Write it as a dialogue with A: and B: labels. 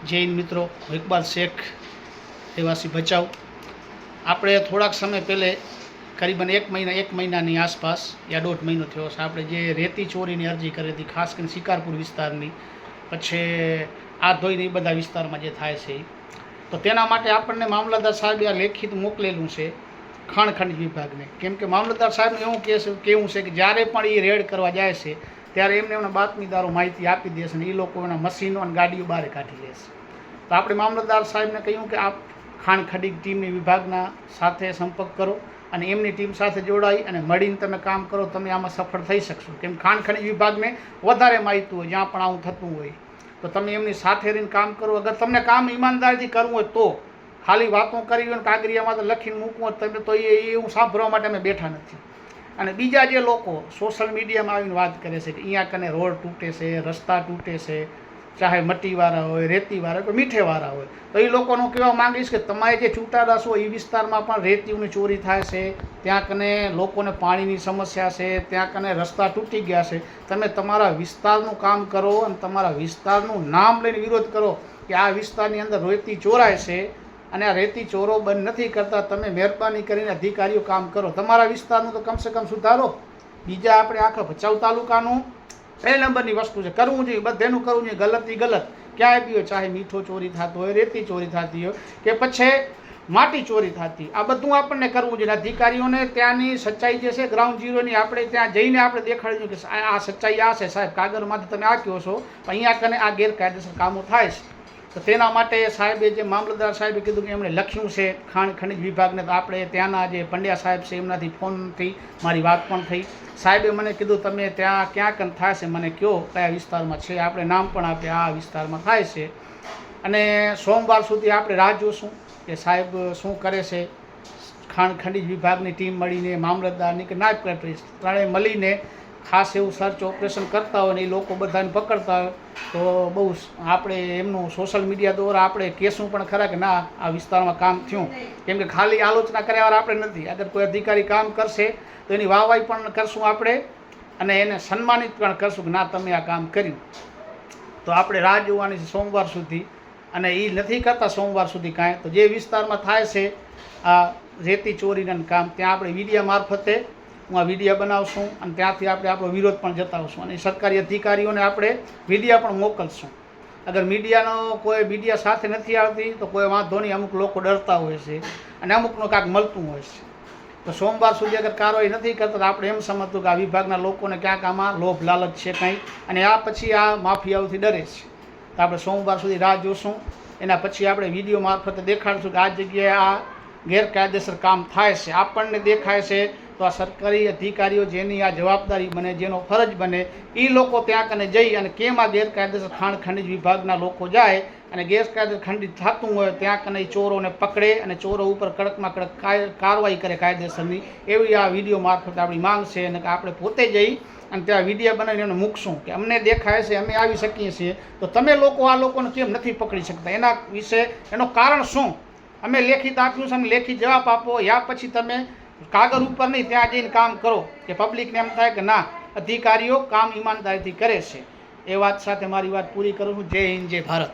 A: જૈન મિત્રો, હું ઇકબાલ શેખ, રહેવાસી ભચાઉ. આપણે થોડાક સમય પહેલે કરીબન એક મહિનાની આસપાસ યા 1.5 મહિનો થયો છે, આપણે જે રેતી ચોરીની અરજી કરી હતી, ખાસ કરીને શિકારપુર વિસ્તારની, પછી આ ધોઈને એ બધા વિસ્તારમાં જે થાય છે તો તેના માટે આપણને મામલતદાર સાહેબે આ લેખિત મોકલેલું છે ખાણ ખનિજ વિભાગને. કેમ કે મામલતદાર સાહેબનું એવું કહેવું છે કે જ્યારે પણ એ રેડ કરવા જાય છે ત્યારે એમના બાતમીદારો માહિતી આપી દેશે ને એ લોકો એના મશીનો અને ગાડીઓ બહાર કાઢી લેશે. તો આપણે મામલતદાર સાહેબને કહ્યું કે આપ ખાણ ખનીજ ટીમની વિભાગના સાથે સંપર્ક કરો અને એમની ટીમ સાથે જોડાઈ અને મળીને તમે કામ કરો, તમે આમાં સફળ થઈ શકશો. કેમ ખાણ ખનીજ વિભાગને વધારે માહિતી હોય જ્યાં પણ આવું થતું હોય, તો તમે એમની સાથે રહીને કામ કરો. અગર તમને કામ ઈમાનદારીથી કરવું હોય તો ખાલી વાતો કરી હોય કાગરિયામાં તો લખીને મૂકવું હોય તમે તો એ હું સાંભળવા માટે અમે બેઠા નથી. અને બીજા જે લોકો સોશિયલ મીડિયામાં આવીને વાત કરે છે કે અહીંયા કને રોડ તૂટે છે, રસ્તા તૂટે છે, ચાહે મટીવાળા હોય, રેતીવાળા હોય, મીઠેવાળા હોય, તો એ લોકોનું કહેવા માંગીશ કે તમારે જે ચૂંટાડા છો એ વિસ્તારમાં પણ રેતીઓની ચોરી થાય છે, ત્યાં કને લોકોને પાણીની સમસ્યા છે, ત્યાં કને રસ્તા તૂટી ગયા છે. તમે તમારા વિસ્તારનું કામ કરો અને તમારા વિસ્તારનું નામ લઈને વિરોધ કરો કે આ વિસ્તારની અંદર રેતી ચોરાય છે અને આ રેતી ચોરો બંધ નથી કરતા. તમે મહેરબાની કરીને અધિકારીઓ કામ કરો, તમારા વિસ્તારનું તો કમસે કમ સુધારો. બીજા આપણે આખા ભચાઉ તાલુકાનું 2 નંબરની વસ્તુ છે, કરવું જોઈએ, બધેનું કરવું જોઈએ. ગલત એ ગલત ક્યાંય બી હોય, ચાહે મીઠો ચોરી થતો હોય, રેતી ચોરી થતી હોય કે પછી માટી ચોરી થતી, આ બધું આપણને કરવું જોઈએ. અધિકારીઓને ત્યાંની સચ્ચાઈ જે છે ગ્રાઉન્ડ ઝીરોની આપણે ત્યાં જઈને આપણે દેખાડ્યું કે આ સચ્ચાઈ આ છે સાહેબ, કાગળમાંથી તમે આ કહો છો, અહીંયા કને આ ગેરકાયદેસર કામો થાય છે. તો તેના માટે સાહેબે જે મામલતદાર સાહેબે કીધું કે એમણે લખ્યું છે ખાણ ખનિજ વિભાગને, તો આપણે ત્યાંના જે પંડ્યા સાહેબ છે એમનાથી ફોનથી મારી વાત પણ થઈ. સાહેબે મને કીધું તમે ત્યાં ક્યાં કન થાય છે મને કહો, કયા વિસ્તારમાં છે. આપણે નામ પણ આપ્યા, આ વિસ્તારમાં થાય છે અને સોમવાર સુધી આપણે રાહ જોશું કે સાહેબ શું કરે છે. ખાણ ખનિજ વિભાગની ટીમ મળીને મામલતદારની કે નાયબ કલેક્ટર ત્રણેય મળીને ખાસ એવું સર્ચ ઓપરેશન કરતા હોય ને એ લોકો બધાને પકડતા હોય તો બહુ આપણે એમનું સોશિયલ મીડિયા દ્વારા આપણે કહેશું પણ ખરા કે ના આ વિસ્તારમાં કામ થયું. કેમ કે ખાલી આલોચના કર્યા આપણે નથી, અગર કોઈ અધિકારી કામ કરશે તો એની વાહવાહી પણ કરશું આપણે અને એને સન્માનિત પણ કરશું કે ના તમે આ કામ કર્યું. તો આપણે રાહ જોવાની છે સોમવાર સુધી, અને એ નથી કરતા સોમવાર સુધી કાંઈ, તો જે વિસ્તારમાં થાય છે આ રેતી ચોરીના કામ ત્યાં આપણે મીડિયા મારફતે હું આ વિડીયો બનાવશું અને ત્યાંથી આપણે આપણો વિરોધ પણ જતાવશું અને સરકારી અધિકારીઓને આપણે વિડીયા પણ મોકલશું. અગર મીડિયા સાથે નથી આવતી તો કોઈ વાંધો નહીં, અમુક લોકો ડરતા હોય છે અને અમુકનું કાંઈક મળતું હોય છે. તો સોમવાર સુધી અગર કાર્યવાહી નથી કરતા તો આપણે એમ સમજતું કે આ વિભાગના લોકોને ક્યાંક આમાં લોભ લાલચ છે કંઈ, અને આ પછી આ માફિયાઓથી ડરે છે. તો આપણે સોમવાર સુધી રાહ જોશું, એના પછી આપણે વિડીયો મારફતે દેખાડશું કે આ જગ્યાએ આ ગેરકાયદેસર કામ થાય છે, આપણને દેખાય છે. તો આ સરકારી અધિકારીઓ જેની આ જવાબદારી બને, જેનો ફરજ બને, એ લોકો ત્યાં કને જઈ અને કેમ આ ગેરકાયદેસર ખાણ ખનિજ વિભાગના લોકો જાય અને ગેરકાયદેસર ખંડિત થતું હોય ત્યાં કને ચોરોને પકડે અને ચોરો ઉપર કડકમાં કડક કાર્યવાહી કરે કાયદેસરની, એવી આ વિડીયો મારફતે આપણી માંગ છે. અને આપણે પોતે જઈ અને ત્યાં વિડીયો બનાવીને એને મૂકશું કે અમને દેખાય છે, અમે આવી શકીએ છીએ, તો તમે લોકો આ લોકોને કેમ નથી પકડી શકતા, એના વિશે એનું કારણ શું. અમે લેખિત આપ્યું છે, અમે લેખિત જવાબ આપો, યા પછી તમે કાગળ ઉપર નહીં ત્યાં જઈને કામ કરો કે પબ્લિકને એમ થાય કે ના અધિકારીઓ કામ ઈમાનદારીથી કરે છે. એ વાત સાથે મારી વાત પૂરી કરું છું. જય હિન્દ, જય ભારત.